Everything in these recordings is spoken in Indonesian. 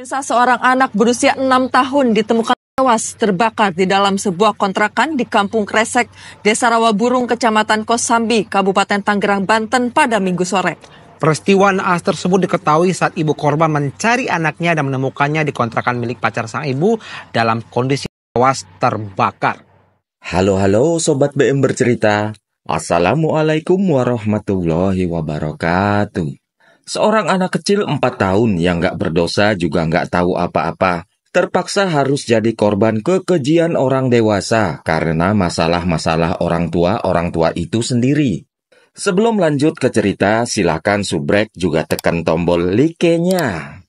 Pemirsa, seorang anak berusia 6 tahun ditemukan tewas terbakar di dalam sebuah kontrakan di Kampung Kresek, Desa Rawaburung, Kecamatan Kosambi, Kabupaten Tangerang, Banten pada Minggu sore. Peristiwa naas tersebut diketahui saat ibu korban mencari anaknya dan menemukannya di kontrakan milik pacar sang ibu dalam kondisi tewas terbakar. Halo Sobat BM Bercerita. Assalamualaikum warahmatullahi wabarakatuh. Seorang anak kecil 4 tahun yang gak berdosa juga gak tahu apa-apa terpaksa harus jadi korban kekejian orang dewasa karena masalah-masalah orang tua itu sendiri. Sebelum lanjut ke cerita, silakan subrek juga tekan tombol like-nya.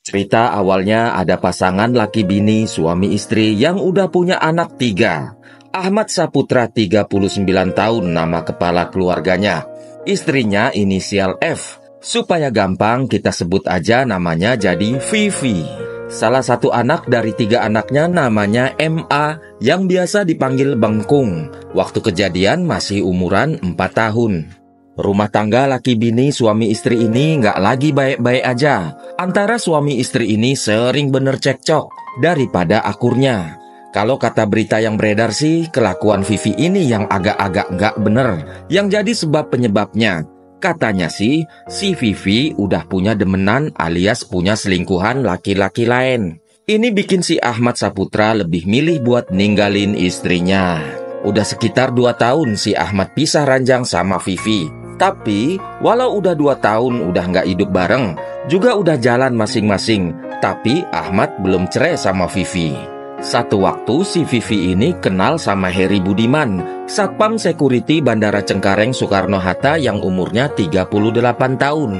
Cerita awalnya ada pasangan laki bini suami istri yang udah punya anak 3. Ahmad Saputra 39 tahun nama kepala keluarganya. Istrinya inisial F. Supaya gampang kita sebut aja namanya jadi Vivi. Salah satu anak dari 3 anaknya namanya MA yang biasa dipanggil Bengkung. Waktu kejadian masih umuran 4 tahun. Rumah tangga laki bini suami istri ini nggak lagi baik-baik aja. Antara suami istri ini sering bener cekcok daripada akurnya. Kalau kata berita yang beredar sih, kelakuan Vivi ini yang agak-agak nggak bener. Yang jadi sebab penyebabnya. Katanya sih, si Vivi udah punya demenan alias punya selingkuhan laki-laki lain. Ini bikin si Ahmad Saputra lebih milih buat ninggalin istrinya. Udah sekitar 2 tahun si Ahmad pisah ranjang sama Vivi. Tapi, walau udah 2 tahun udah nggak hidup bareng, juga udah jalan masing-masing. Tapi Ahmad belum cerai sama Vivi. Satu waktu si Vivi ini kenal sama Heri Budiman, Satpam Security Bandara Cengkareng Soekarno-Hatta yang umurnya 38 tahun.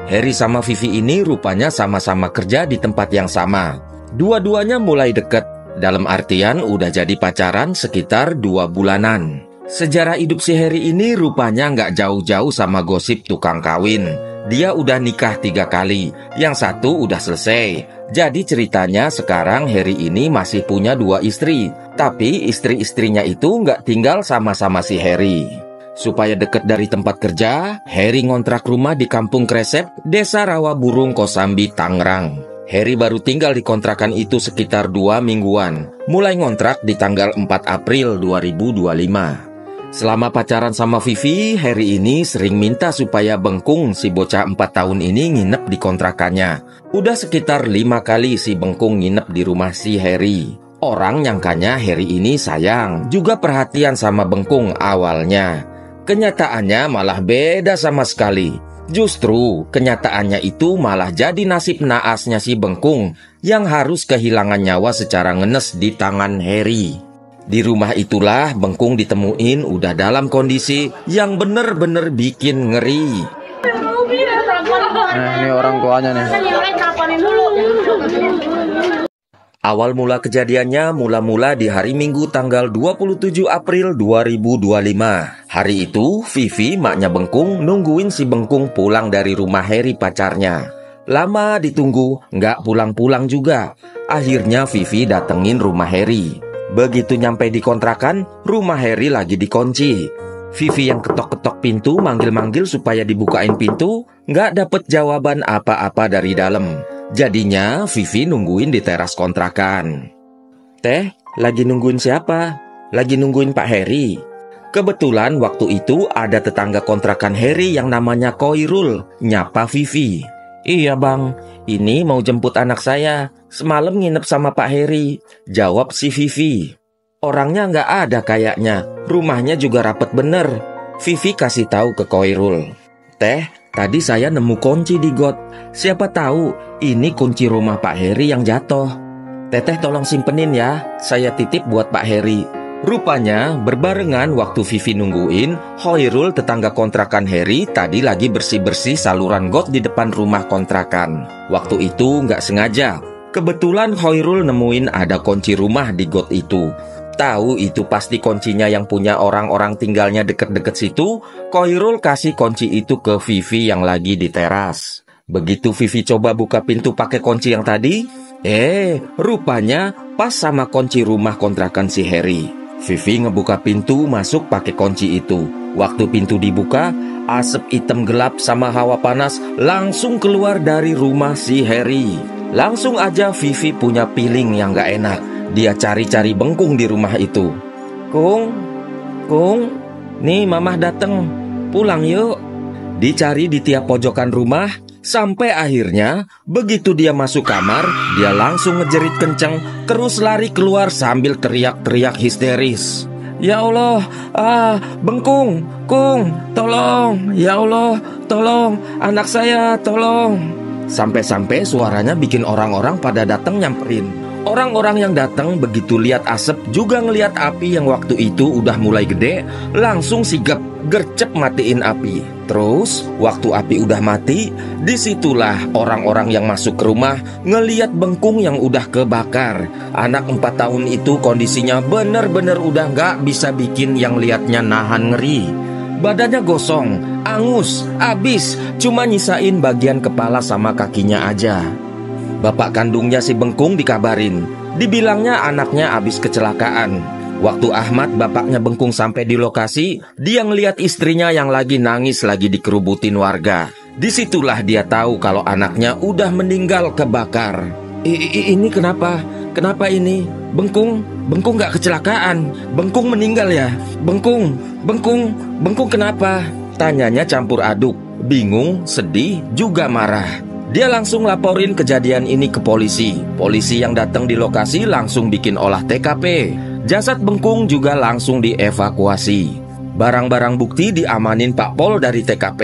Heri sama Vivi ini rupanya sama-sama kerja di tempat yang sama. Dua-duanya mulai deket, dalam artian udah jadi pacaran sekitar 2 bulanan. Sejarah hidup si Heri ini rupanya nggak jauh-jauh sama gosip tukang kawin. Dia udah nikah 3 kali, yang satu udah selesai. Jadi ceritanya sekarang Heri ini masih punya 2 istri. Tapi istri-istrinya itu nggak tinggal sama-sama si Heri. Supaya deket dari tempat kerja, Heri ngontrak rumah di Kampung Kresek, Desa Rawaburung, Kosambi, Tangerang. Heri baru tinggal di kontrakan itu sekitar 2 mingguan. Mulai ngontrak di tanggal 4 April 2025. Selama pacaran sama Vivi, Heri ini sering minta supaya Bengkung si bocah 4 tahun ini nginep di kontrakannya. Udah sekitar 5 kali si Bengkung nginep di rumah si Heri. Orang nyangkanya Heri ini sayang, juga perhatian sama Bengkung awalnya. Kenyataannya malah beda sama sekali. Justru kenyataannya itu malah jadi nasib naasnya si Bengkung yang harus kehilangan nyawa secara ngenes di tangan Heri. Di rumah itulah Bengkung ditemuin udah dalam kondisi yang bener-bener bikin ngeri. Ini orang tuanya nih. Awal mula kejadiannya mula di hari Minggu tanggal 27 April 2025. Hari itu Vivi, maknya Bengkung, nungguin si Bengkung pulang dari rumah Heri pacarnya. Lama ditunggu, nggak pulang-pulang juga. Akhirnya Vivi datengin rumah Heri. Begitu nyampe di kontrakan, rumah Heri lagi dikunci. Vivi yang ketok-ketok pintu manggil-manggil supaya dibukain pintu, nggak dapet jawaban apa-apa dari dalam. Jadinya Vivi nungguin di teras kontrakan. Teh, lagi nungguin siapa? Lagi nungguin Pak Heri. Kebetulan waktu itu ada tetangga kontrakan Heri yang namanya Koirul, nyapa Vivi. Iya bang, ini mau jemput anak saya. Semalam nginep sama Pak Heri, jawab si Vivi. Orangnya nggak ada kayaknya, rumahnya juga rapet bener. Vivi kasih tahu ke Koirul. Teh, tadi saya nemu kunci di got. Siapa tahu ini kunci rumah Pak Heri yang jatuh. Teteh tolong simpenin ya, saya titip buat Pak Heri. Rupanya berbarengan waktu Vivi nungguin, Koirul tetangga kontrakan Heri tadi lagi bersih-bersih saluran got di depan rumah kontrakan. Waktu itu nggak sengaja. Kebetulan Koirul nemuin ada kunci rumah di got itu. Tahu itu pasti kuncinya yang punya orang-orang tinggalnya deket-deket situ. Koirul kasih kunci itu ke Vivi yang lagi di teras. Begitu Vivi coba buka pintu pakai kunci yang tadi, rupanya pas sama kunci rumah kontrakan si Heri. Vivi ngebuka pintu masuk pakai kunci itu. Waktu pintu dibuka, asap hitam gelap sama hawa panas langsung keluar dari rumah si Heri. Langsung aja Vivi punya feeling yang gak enak. Dia cari-cari Bengkung di rumah itu. Kung, nih mamah dateng, pulang yuk. Dicari di tiap pojokan rumah, sampai akhirnya begitu dia masuk kamar, dia langsung ngejerit kenceng, terus lari keluar sambil teriak-teriak histeris. Ya Allah, Bengkung, Kung, tolong, ya Allah, tolong, anak saya, tolong. Sampai-sampai suaranya bikin orang-orang pada datang nyamperin. Orang-orang yang datang begitu lihat asap juga ngelihat api yang waktu itu udah mulai gede, langsung sigap gercep matiin api. Terus waktu api udah mati, disitulah orang-orang yang masuk ke rumah ngeliat Bengkung yang udah kebakar. Anak 4 tahun itu kondisinya bener-bener udah gak bisa bikin yang liatnya nahan ngeri. Badannya gosong, angus, abis, cuma nyisain bagian kepala sama kakinya aja. Bapak kandungnya si Bengkung dikabarin, dibilangnya anaknya abis kecelakaan. Waktu Ahmad, bapaknya Bengkung, sampai di lokasi, dia ngeliat istrinya yang lagi nangis lagi dikerubutin warga. Disitulah dia tahu kalau anaknya udah meninggal kebakar. Ini kenapa? Kenapa ini? Bengkung gak kecelakaan. Bengkung meninggal ya? Bengkung kenapa? Tanyanya campur aduk, bingung, sedih, juga marah. Dia langsung laporin kejadian ini ke polisi. Polisi yang datang di lokasi langsung bikin olah TKP. Jasad Bengkung juga langsung dievakuasi. Barang-barang bukti diamanin Pak Pol dari TKP.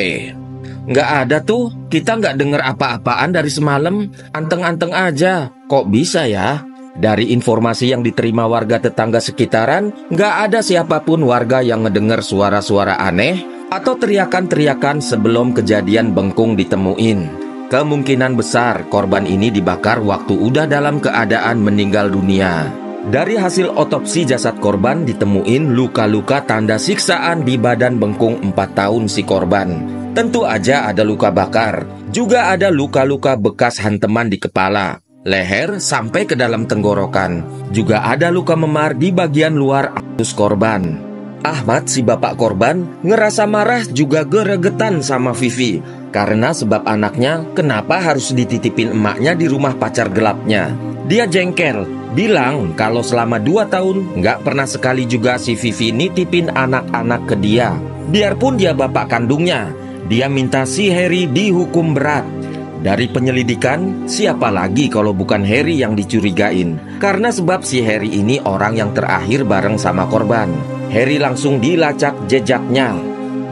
Nggak ada tuh, kita nggak denger apa-apaan dari semalam. Anteng-anteng aja, kok bisa ya? Dari informasi yang diterima warga tetangga sekitaran, nggak ada siapapun warga yang ngedenger suara-suara aneh atau teriakan-teriakan sebelum kejadian Bengkung ditemuin. Kemungkinan besar korban ini dibakar waktu udah dalam keadaan meninggal dunia. Dari hasil otopsi jasad korban ditemuin luka-luka tanda siksaan di badan Bengkung 4 tahun si korban. Tentu aja ada luka bakar, juga ada luka-luka bekas hanteman di kepala, leher sampai ke dalam tenggorokan. Juga ada luka memar di bagian luar anus korban. Ahmad, si bapak korban, ngerasa marah juga geregetan sama Vivi karena sebab anaknya kenapa harus dititipin emaknya di rumah pacar gelapnya. Dia jengkel, bilang kalau selama 2 tahun nggak pernah sekali juga si Vivi nitipin anak-anak ke dia. Biarpun dia bapak kandungnya, dia minta si Heri dihukum berat. Dari penyelidikan, siapa lagi kalau bukan Heri yang dicurigain? Karena sebab si Heri ini orang yang terakhir bareng sama korban. Heri langsung dilacak jejaknya.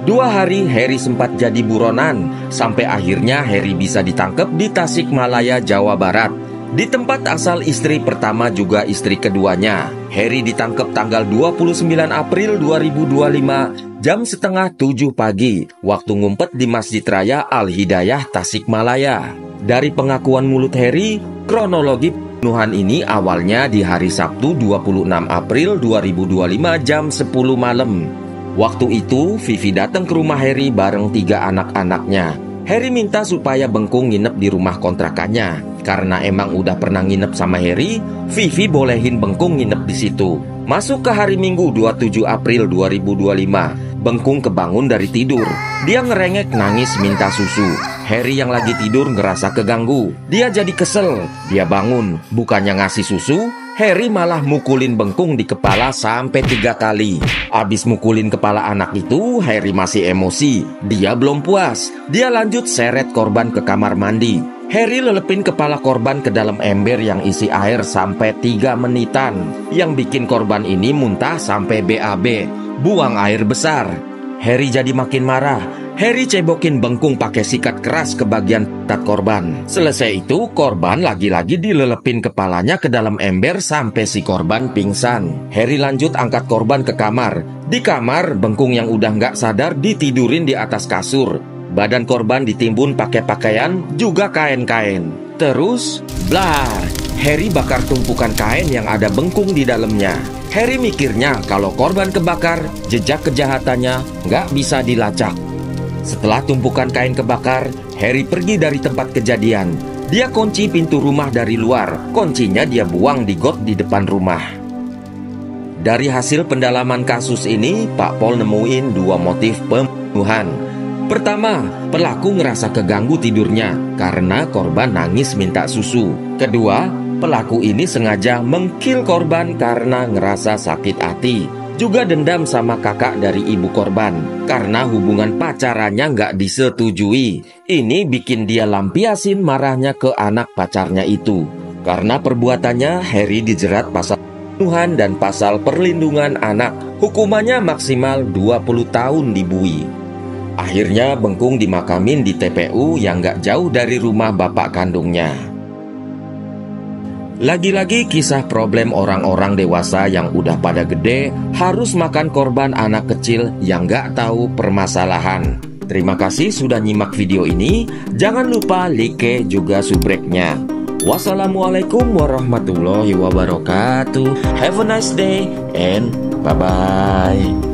2 hari Heri sempat jadi buronan, sampai akhirnya Heri bisa ditangkap di Tasikmalaya, Jawa Barat. Di tempat asal istri pertama juga istri keduanya. Heri ditangkap tanggal 29 April 2025 jam setengah 7 pagi, waktu ngumpet di Masjid Raya Al-Hidayah, Tasikmalaya. Dari pengakuan mulut Heri, kronologi pembunuhan ini awalnya di hari Sabtu 26 April 2025 jam 10 malam. Waktu itu Vivi datang ke rumah Heri bareng 3 anak-anaknya. Heri minta supaya Bengkung nginep di rumah kontrakannya. Karena emang udah pernah nginep sama Heri, Vivi bolehin Bengkung nginep di situ. Masuk ke hari Minggu 27 April 2025, Bengkung kebangun dari tidur. Dia ngerengek nangis minta susu. Heri yang lagi tidur ngerasa keganggu. Dia jadi kesel. Dia bangun, bukannya ngasih susu, Heri malah mukulin Bengkung di kepala sampai 3 kali. Abis mukulin kepala anak itu, Heri masih emosi. Dia belum puas. Dia lanjut seret korban ke kamar mandi. Heri lelepin kepala korban ke dalam ember yang isi air sampai 3 menitan. Yang bikin korban ini muntah sampai BAB, buang air besar. Heri jadi makin marah. Heri cebokin Bengkung pakai sikat keras ke bagian tat korban. Selesai itu, korban lagi-lagi dilelepin kepalanya ke dalam ember sampai si korban pingsan. Heri lanjut angkat korban ke kamar. Di kamar, Bengkung yang udah nggak sadar ditidurin di atas kasur. Badan korban ditimbun pakai pakaian, juga kain-kain. Terus, blah, Heri bakar tumpukan kain yang ada Bengkung di dalamnya. Heri mikirnya kalau korban kebakar, jejak kejahatannya nggak bisa dilacak. Setelah tumpukan kain kebakar, Heri pergi dari tempat kejadian. Dia kunci pintu rumah dari luar. Kuncinya dia buang di got di depan rumah. Dari hasil pendalaman kasus ini, Pak Pol nemuin dua motif pembunuhan. Pertama, pelaku ngerasa keganggu tidurnya karena korban nangis minta susu. Kedua, pelaku ini sengaja mengkill korban karena ngerasa sakit hati. Juga dendam sama kakak dari ibu korban karena hubungan pacarannya nggak disetujui. Ini bikin dia lampiasin marahnya ke anak pacarnya itu. Karena perbuatannya, Heri dijerat pasal pembunuhan dan pasal perlindungan anak. Hukumannya maksimal 20 tahun di Bui. Akhirnya Bengkung dimakamin di TPU yang nggak jauh dari rumah bapak kandungnya. Lagi-lagi kisah problem orang-orang dewasa yang udah pada gede harus makan korban anak kecil yang nggak tahu permasalahan. Terima kasih sudah nyimak video ini. Jangan lupa like juga subscribe-nya. Wassalamualaikum warahmatullahi wabarakatuh. Have a nice day and bye-bye.